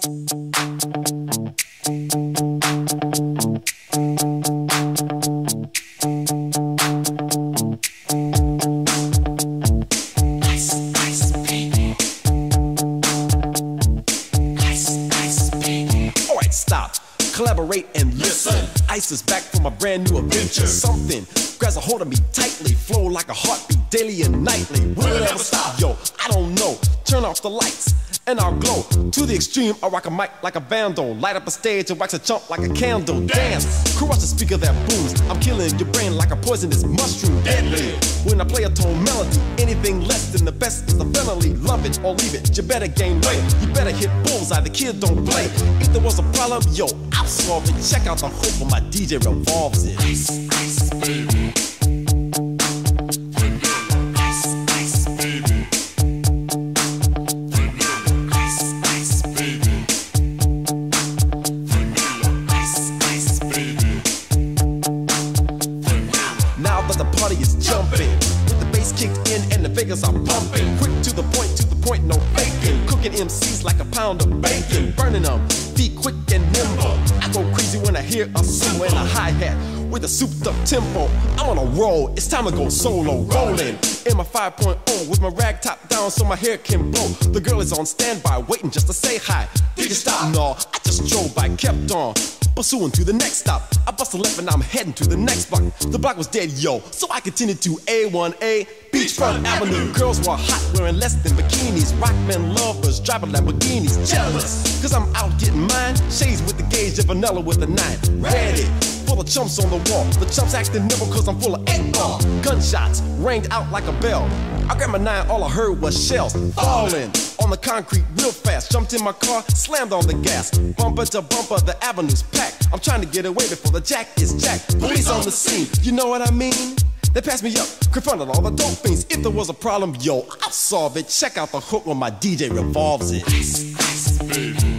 Alright, stop, collaborate and listen. Ice is back from a brand new adventure. Something grabs a hold of me tightly, flow like a heartbeat daily and nightly. Will it ever stop? Yo, I don't know. Turn off the lights and I'll glow to the extreme. I rock a mic like a vandal, light up a stage and wax a chump like a candle. Dance, crush the speaker that booms. I'm killing your brain like a poisonous mushroom. Deadly. When I play a tone melody, anything less than the best is the felony. Love it or leave it. You better gain weight. You better hit bullseye. The kid don't play. If there was a problem, yo, I'll solve it. Check out the hope when my DJ revolves it. Ice, ice, baby. Now that the party is jumping, with the bass kicked in and the figures are pumping, quick to the point, no faking. Cooking MCs like a pound of bacon, burning them, feet quick and nimble. I go crazy when I hear a cymbal and a hi-hat with a souped up tempo. I'm on a roll, it's time to go solo, rolling in my 5.0 with my rag top down so my hair can blow. The girl is on standby, waiting just to say hi. Did you stop? No, I just drove by, kept on pursuing to the next stop. I bust a left and I'm heading to the next block. The block was dead, yo, so I continued to A1A Beachfront Avenue. Girls were hot, wearing less than bikinis. Rockmen lovers, driving Lamborghinis. Jealous, cause I'm out getting mine. Shades with the gauge and vanilla with the 9. Ready for the chumps on the wall. The chumps acting nimble cause I'm full of 8-ball. Gunshots ranged out like a bell. I grabbed my 9, all I heard was shells falling on the concrete real fast. Jumped in my car, slammed on the gas. Bumper to bumper, the avenue's packed. I'm trying to get away before the jack is jacked. Police on the scene, you know what I mean? They passed me up, confronted all the dope fiends. If there was a problem, yo, I'll solve it. Check out the hook when my DJ revolves it. Ice, ice, baby.